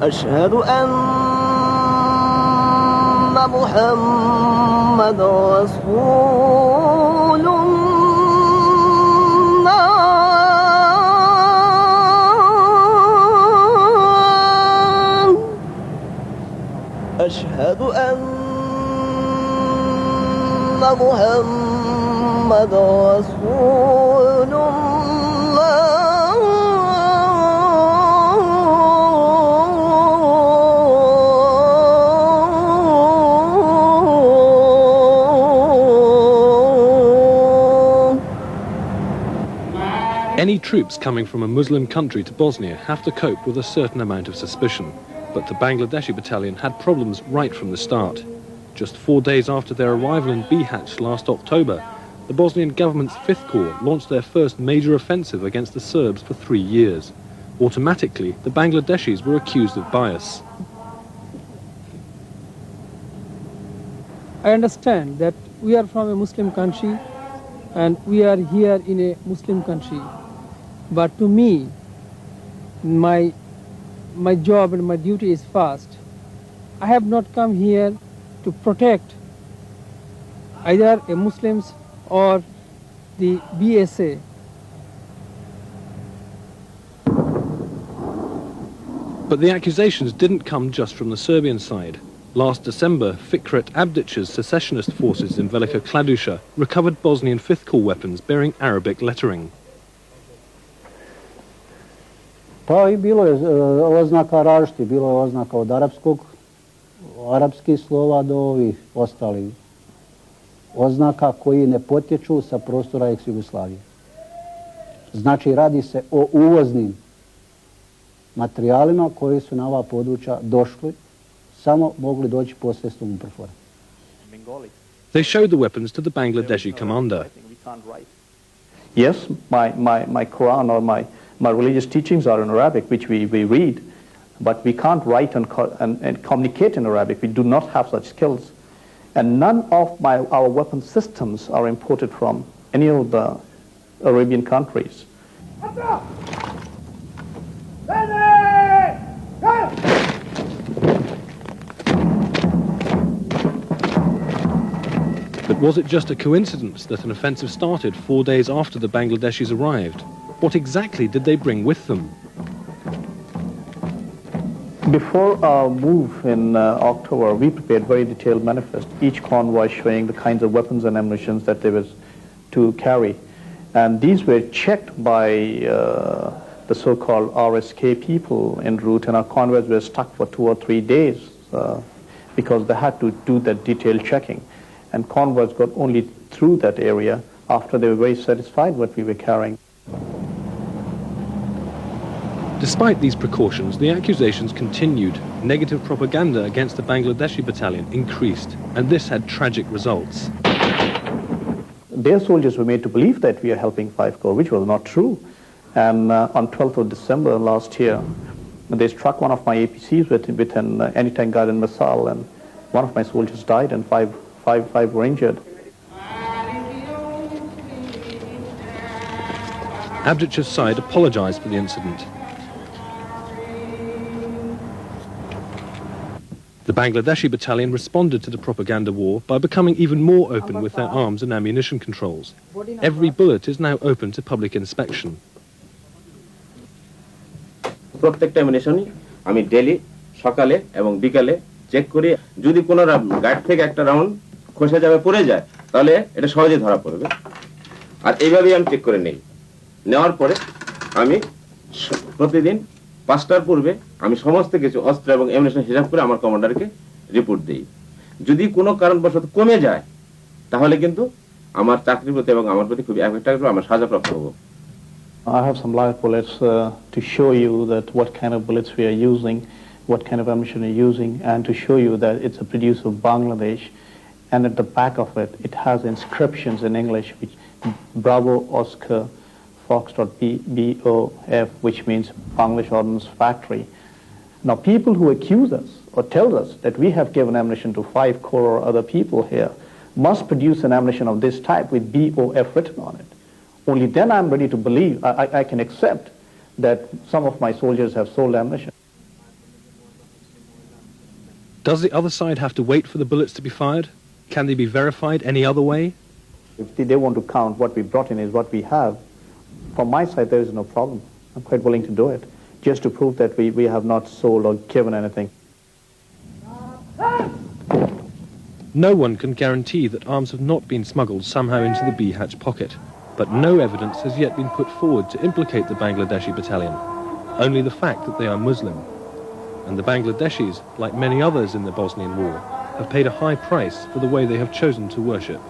أشهد أن محمد رسول الله أشهد أن محمد رسول Any troops coming from a Muslim country to Bosnia have to cope with a certain amount of suspicion. But the Bangladeshi battalion had problems right from the start. Just 4 days after their arrival in Bihaću last October, the Bosnian government's 5th Corps launched their first major offensive against the Serbs for 3 years. Automatically, the Bangladeshis were accused of bias. I understand that we are from a Muslim country and we are here in a Muslim country. But to me, my job and my duty is first. I have not come here to protect either a Muslims or the BSA. But the accusations didn't come just from the Serbian side. Last December, Fikret Abdić's secessionist forces in Velika Kladuša recovered Bosnian 5th Corps weapons bearing Arabic lettering. Pa i bilo je oznaka različitih, bilo je oznaka od arapskih slova do ovih ostalih oznaka koji ne potječu sa prostora ex-Jugoslavije. Znači radi se o uvoznim materijalima koji su na ova područja došli, samo mogli doći posredstvom UNPROFOR-a. They showed the weapons to the Bangladeshi commander. Yes, my Quran or my religious teachings are in Arabic, which we read, but we can't write and communicate in Arabic. We do not have such skills. And none of our weapon systems are imported from any of the Arabian countries. But was it just a coincidence that an offensive started 4 days after the Bangladeshis arrived? What exactly did they bring with them? Before our move in October, we prepared very detailed manifest, each convoy showing the kinds of weapons and ammunition that they were to carry. And these were checked by the so-called RSK people en route, and our convoys were stuck for 2 or 3 days because they had to do that detailed checking. And convoys got only through that area after they were very satisfied what we were carrying. Despite these precautions, the accusations continued. Negative propaganda against the Bangladeshi battalion increased, and this had tragic results. Their soldiers were made to believe that we are helping 5th Corps, which was not true. And on 12th of December last year, they struck one of my APCs with an anti-tank guided missile, and one of my soldiers died and five were injured. Abdić's side apologized for the incident. The Bangladeshi battalion responded to the propaganda war by becoming even more open with their arms and ammunition controls. Every bullet is now open to public inspection. প্রত্যেকটা অ্যামিনেশনই আমি daily সকালে এবং বিকালে check করি। যদি কোনো guard থেকে একটা রাউন্ড খসে যাবে পড়ে যায় তাহলে এটা সহজে ধরা পড়বে। আর এইভাবেই আমি চেক করে নেই। নেওয়ার পরে আমি প্রতিদিন 5টার পূর্বে আমি সমস্ত কিছু অস্ত্র এবং অ্যামিনেশন হিসাব করে আমার কমান্ডারকে রিপোর্ট দেই। যদি কোনো কারণবশত কমে যায় তাহলে কিন্তু আমার চাকরির প্রতি এবং আমার প্রতি খুব এফেক্ট হবে, আমার সাজাপ্রাপ্ত হব। I have some live bullets to show you that what kind of bullets we are using, what kind of ammunition we're using, and to show you that it's a produce of Bangladesh. And at the back of it, it has inscriptions in English, which Bravo Oscar Foxtrot BOF, which means Bangladesh Ordnance Factory. Now, people who accuse us or tell us that we have given ammunition to 5 Corps or other people here must produce an ammunition of this type with BOF written on it. Only then I'm ready to believe, I can accept that some of my soldiers have sold ammunition. Does the other side have to wait for the bullets to be fired? Can they be verified any other way? If they want to count what we brought in is what we have, from my side there is no problem. I'm quite willing to do it, just to prove that we have not sold or given anything. No one can guarantee that arms have not been smuggled somehow into the Bihaću pocket, but no evidence has yet been put forward to implicate the Bangladeshi battalion, only the fact that they are Muslim. And the Bangladeshis, like many others in the Bosnian war, have paid a high price for the way they have chosen to worship.